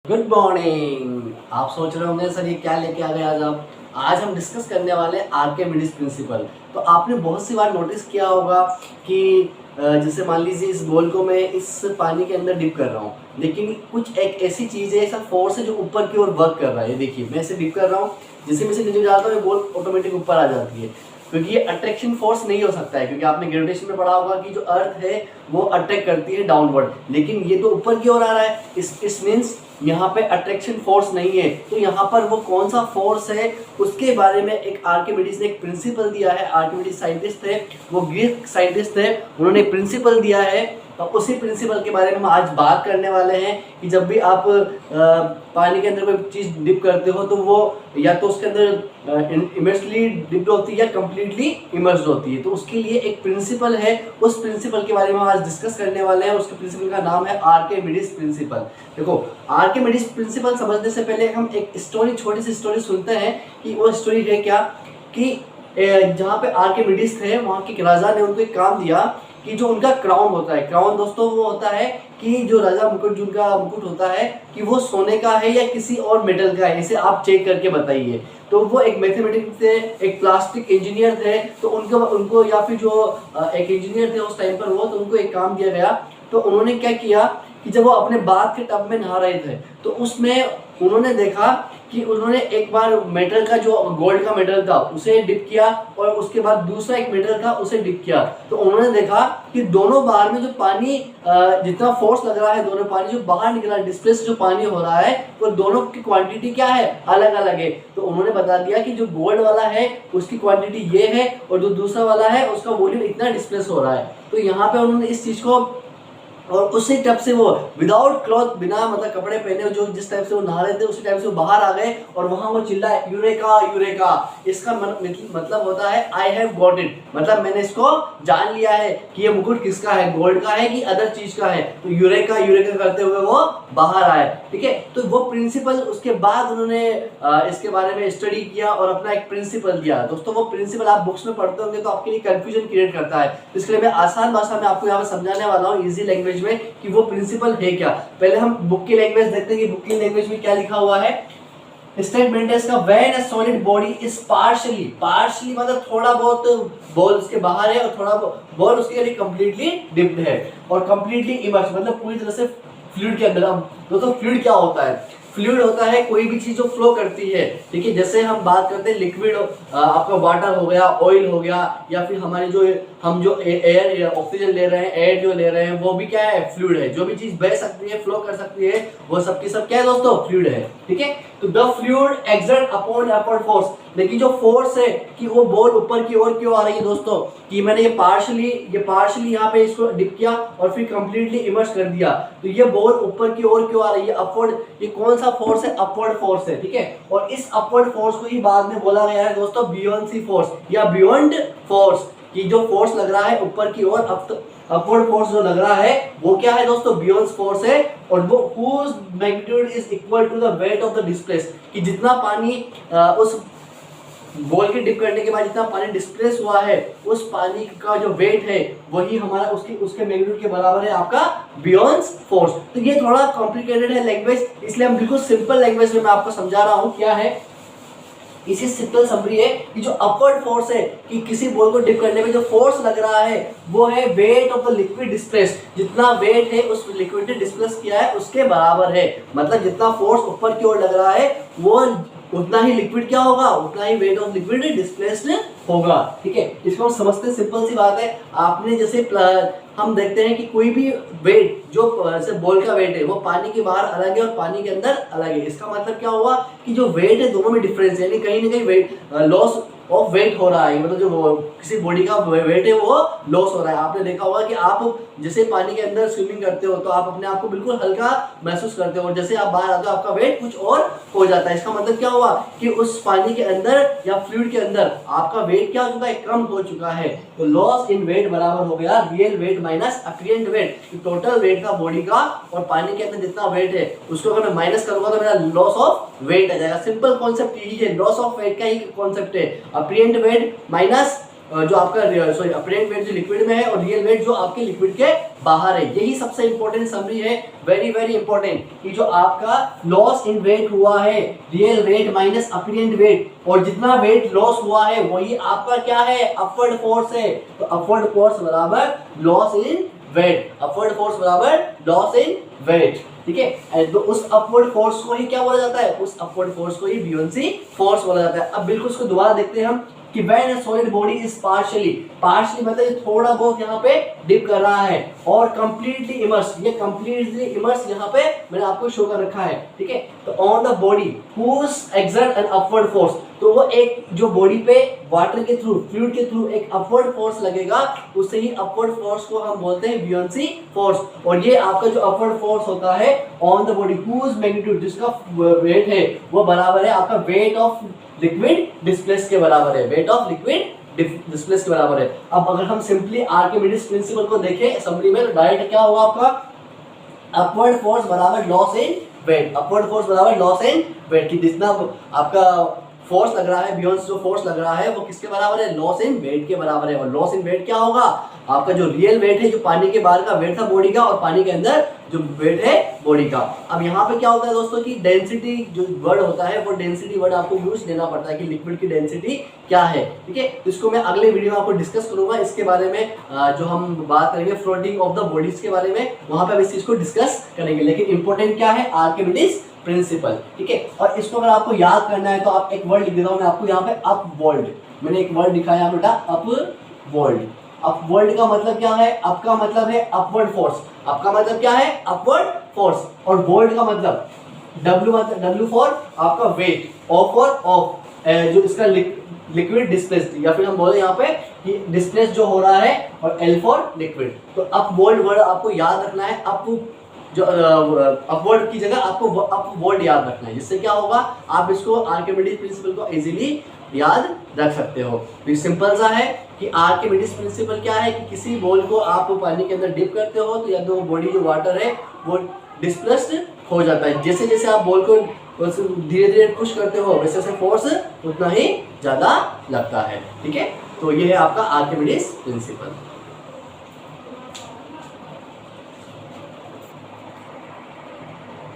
Good morning. आप सोच रहे होंगे सर ये क्या लेके आ गए आज हम डिस्कस करने वाले हैं आर्किमिडीज प्रिंसिपल। तो आपने बहुत सी बार नोटिस किया होगा कि जैसे मान लीजिए इस बॉल को मैं इस पानी के अंदर डिप कर रहा हूँ, लेकिन कुछ एक ऐसी चीज़ है, ऐसा फोर्स है जो ऊपर की ओर वर्क कर रहा है। ये देखिए, मैं इसे डिप कर रहा हूँ, जैसे मैं इसे नीचे जाता हूँ ये बॉल ऑटोमेटिक ऊपर आ जाती है, क्योंकि ये अट्रैक्शन फोर्स नहीं हो सकता है। क्योंकि आपने ग्रेविटेशन में पढ़ा होगा कि जो अर्थ है वो अट्रैक्ट करती है डाउनवर्ड, लेकिन ये तो ऊपर की ओर आ रहा है। इस मीन्स यहाँ पे अट्रैक्शन फोर्स नहीं है। तो यहाँ पर वो कौन सा फोर्स है उसके बारे में एक आर्किमिडीज ने एक प्रिंसिपल दिया है। आर्किमिडीज साइंटिस्ट थे, वो ग्रीक साइंटिस्ट थे, उन्होंने प्रिंसिपल दिया है। तो उसी प्रिंसिपल के बारे में हम आज बात करने वाले हैं कि जब भी आप पानी के अंदर कोई चीज़ डिप करते हो तो वो या तो उसके अंदर इमर्सली डिप्ड होती है या कंप्लीटली इमर्स्ड होती है। तो उसके लिए एक प्रिंसिपल है, उस प्रिंसिपल के बारे में हम आज डिस्कस करने वाले हैं। उसके प्रिंसिपल का नाम है आर्किमिडीज प्रिंसिपल। देखो, आर्किमिडीज प्रिंसिपल समझने से पहले हम एक स्टोरी, छोटी सी स्टोरी सुनते हैं कि वो स्टोरी है क्या। कि जहाँ पे आर्किमिडीज थे वहाँ के राजा ने उनको एक काम दिया कि जो उनका क्राउन होता है, क्राउन दोस्तों वो होता है कि जो राजा मुकुट, जिनका मुकुट होता है, कि वो सोने का है या किसी और मेटल का है, इसे आप चेक करके बताइए। तो वो एक मैथमेटिक्स थे, एक प्लास्टिक इंजीनियर थे, तो उनको या फिर जो एक इंजीनियर थे उस टाइम पर वो, तो उनको एक काम दिया गया। तो उन्होंने क्या किया कि जब वो अपने बाथ के टब में नहा रहे थे तो उसमें उन्होंने देखा कि उन्होंने एक बार मेटल का, जो गोल्ड का मेटल था, उसे डिप किया और उसके बाद दूसरा एक मेटल था उसे डिप किया। तो उन्होंने देखा कि दोनों बार में जो पानी, जितना फोर्स लग रहा है, दोनों पानी जो बाहर निकला, डिस्प्ले से जो पानी हो रहा है, वो दोनों की क्वांटिटी क्या है, अलग अलग है। तो उन्होंने बता दिया कि जो गोल्ड वाला है उसकी क्वांटिटी ये है और जो दूसरा वाला है उसका वॉल्यूम इतना डिस्प्लेस हो रहा है। तो यहाँ पे उन्होंने इस चीज को, और उसी टब से वो विदाउट क्लॉथ, बिना मतलब कपड़े पहने, जो जिस टाइप से वो नहा रहे थे उसी टाइप से वो बाहर आ गए और वहां वो चिल्लाए, यूरेका यूरेका। इसका मतलब होता है आई हैव गॉट इट, मतलब मैंने इसको जान लिया है कि ये मुकुट किसका है, गोल्ड का है कि अदर चीज का है। तो यूरेका यूरेका करते हुए वो बाहर आए। ठीक है, तो वो प्रिंसिपल, उसके बाद उन्होंने इसके बारे में स्टडी किया और अपना एक प्रिंसिपल दिया। दोस्तों, वो प्रिंसिपल आप बुक्स में पढ़ते होंगे तो आपके लिए कंफ्यूजन क्रिएट करता है, इसके लिए मैं आसान भाषा में आपको यहाँ पे समझाने वाला हूँ, इजी लैंग्वेज में, कि वो प्रिंसिपल है क्या। पहले हम बुक की लैंग्वेज देखते हैं कि बुक की लैंग्वेज में क्या लिखा हुआ है। स्टेटमेंट है इसका, when a solid body is partially मतलब थोड़ा बहुत बॉल उसके बाहर है और थोड़ा बॉल उसके लिए कंप्लीटली डिप्ड है, और कंप्लीटली इमर्स मतलब पूरी तरह से फ्लूइड के अंदर। अब दोस्तों, फ्लूइड क्या होता है? फ्लूइड होता है कोई भी चीज जो फ्लो करती है। ठीक है, जैसे हम बात करते हैं लिक्विड, आपका वाटर हो गया, ऑयल हो गया, या फिर हमारे जो हम जो एयर, ऑक्सीजन ले रहे हैं, एयर जो ले रहे हैं, वो भी क्या है, फ्लूइड है। जो भी चीज बह सकती है, फ्लो कर सकती है, वो सबकी सब क्या है दोस्तों, फ्लूइड है। ठीक है, तो the fluid exert upon upward force, लेकिन जो फोर्स है कि वो बॉल ऊपर की ओर क्यों आ रही है दोस्तों, कि मैंने ये पार्शियली यहाँ पे इसको डिप किया और फिर कंप्लीटली इमर्स कर दिया, तो ये बॉल ऊपर की ओर क्यों आ रही है, अपवर्ड। ये कौन सा फोर्स है, अपवर्ड फोर्स है। ठीक है, और इस अपवर्ड फोर्स को ही बाद में बोला गया है दोस्तों बियोंसी फोर्स या बियॉन्ड फोर्स, कि जो फोर्स लग रहा है ऊपर की ओर, अपवर्ड फोर्स जो लग रहा है वो क्या है दोस्तों, बियॉन्ड फोर्स है। और वो whose magnitude is equal to the weight of the displaced, कि जितना पानी उस बॉल के डिप करने के बाद जितना पानी डिस्प्लेस हुआ है, उस पानी का जो वेट है वही हमारा उसके मैग्नीट्यूड के बराबर है आपका बियॉन्ड फोर्स। तो ये थोड़ा कॉम्प्लिकेटेड है लैंग्वेज, इसलिए हम बिल्कुल सिंपल लैंग्वेज में मैं आपको समझा रहा हूँ। क्या है, इसी सिंपल समरी है कि जो अपवर्ड फोर्स है, कि किसी बॉल को डिप करने में जो फोर्स लग रहा है वो है weight of the liquid displace. जितना वेट है उस लिक्विड ने डिस्प्लेस किया है उसके बराबर है, मतलब जितना फोर्स ऊपर की ओर लग रहा है वो उतना ही लिक्विड क्या होगा, उतना ही वेट ऑफ लिक्विड डिस्प्लेस्ड होगा। ठीक है, इसको हम समझते हैं, सिंपल सी बात है। आपने जैसे हम देखते हैं कि कोई भी वेट, जो जैसे बॉल का वेट है वो पानी के बाहर अलग है और पानी के अंदर अलग है। इसका मतलब क्या हुआ कि जो वेट है दोनों में डिफरेंस है, यानी कहीं ना कहीं वेट लॉस ऑफ वेट हो रहा है, मतलब जो किसी बॉडी का वेट है वो लॉस हो रहा है। आपने देखा होगा कि आप जैसे पानी के अंदर स्विमिंग करते हो तो आप अपने आप को बिल्कुल हल्का महसूस करते हो, और जैसे आप बाहर आते हो आपका वेट कुछ और हो जाता है। इसका मतलब क्या हुआ कि उस पानी के अंदर या फ्लूइड के अंदर आपका वेट क्या हो चुका है, कम हो चुका है। तो लॉस इन वेट बराबर हो गया real weight minus apparent weight, total weight का बॉडी का और पानी के अंदर जितना वेट है उसको अगर मैं माइनस करूंगा तो मेरा लॉस ऑफ वेट आ जाएगा। सिंपल कॉन्सेप्ट यही है, लॉस ऑफ वेट का ही कॉन्सेप्ट है। अपीरेंट वेट माइनस जो आपका अपीरेंट वेट जो लिक्विड में है और रियल वेट जो आपके लिक्विड के बाहर है। यही सबसे इंपॉर्टेंट समरी है, वेरी वेरी इंपॉर्टेंट, कि जो आपका लॉस इन वेट हुआ है, real weight minus apparent weight, और जितना वेट लॉस हुआ है वही आपका क्या है, अपवर्ड फोर्स है। तो अपवर्ड फोर्स बराबर loss in weight, upward force बराबर लॉस इन वेट, ठीक है। तो उस अपवर्ड फोर्स को ही क्या बोला जाता है, उस अपवर्ड फोर्स को ही बुयांसी फोर्स बोला जाता है। अब बिल्कुल उसको दोबारा देखते हैं हम कि when a solid body is partially मतलब ये थोड़ा बहुत यहाँ पे डिप कर रहा है, और कंप्लीटली इमर्स, ये कंप्लीटली इमर्स यहाँ पे मैंने आपको शो कर रखा है, ठीक है। तो on the body whose exert an upward force, तो वो एक जो बॉडी पे वाटर के थ्रू, फ्लूइड के थ्रू एक अपवर्ड फोर्स लगेगा, उससे ही अपवर्ड फोर्स को हम बोलते हैं बुयांसी फोर्स। और ये आपका जो अपवर्ड फोर्स होता है on the body whose magnitude, जिसका वेट है वो बराबर है आपका वेट ऑफ लिक्विड डिस्प्लेस के बराबर है, वेट ऑफ लिक्विड डिस्प्लेस के बराबर है। अब अगर हम सिंपली आर्किमिडीज प्रिंसिपल को देखें समरी में, तो डायरेक्ट क्या होगा आपका, अपवर्ड फोर्स बराबर loss in weight, upward force बराबर लॉस इन वेट, कि जितना आपका फोर्स लग रहा है, बुयांसी जो फोर्स लग रहा है वो किसके बराबर है, लॉस इन वेट के बराबर है। और लॉस इन वेट क्या होगा, आपका जो रियल वेट है, जो पानी के बाहर का वेट था बॉडी का, और पानी के अंदर जो वेट है बॉडी का। अब यहाँ पे क्या होता है दोस्तों कि डेंसिटी जो वर्ड होता है, वो डेंसिटी वर्ड आपको यूज देना पड़ता है कि लिक्विड की डेंसिटी क्या है, ठीक है। तो इसको मैं अगले वीडियो में आपको डिस्कस करूंगा, इसके बारे में जो हम बात करेंगे फ्लोटिंग ऑफ द बॉडीज के बारे में, वहां पे इस चीज को डिस्कस करेंगे। लेकिन इंपॉर्टेंट क्या है, आर्किमिडीज प्रिंसिपल, ठीक है। और इसको अगर आपको याद करना है तो आप एक वर्ड लिख देता हूं मैं आपको यहाँ पे, अपवर्ल्ड, मैंने एक वर्ड लिखा है बेटा, अपवर्ल्ड। अपवर्ल्ड का मतलब क्या है, अप का मतलब है अपवर्ड फोर्स, अप का मतलब क्या है, अपवर्ड फोर्स, और वर्ल्ड का मतलब डब्ल्यू, मतलब डब्ल्यू फॉर आपका वेट, ऑफ फॉर ऑफ, जो इसका लिक्विड डिस्प्लेस्ड, या फिर हम बोले यहाँ पे कि डिस्प्लेस जो हो रहा है, और एल फॉर लिक्विड। तो अपवर्ल्ड वर्ड आपको याद रखना है, अप जो अपवर्ड की जगह आपको अपवर्ड याद रखना है, जिससे क्या होगा, आप इसको आर्किमिडीज प्रिंसिपल को इजीली याद रख सकते हो। तो सिंपल सा है कि आर्किमिडीज प्रिंसिपल क्या है, कि किसी बॉल को आप पानी के अंदर डिप करते हो तो या तो बॉडी जो वाटर है वो डिस्प्लेस्ड हो जाता है, जैसे जैसे आप बॉल को धीरे धीरे पुश करते हो वैसे वैसे फोर्स उतना ही ज्यादा लगता है, ठीक है। तो ये है आपका आर्किमिडीज प्रिंसिपल।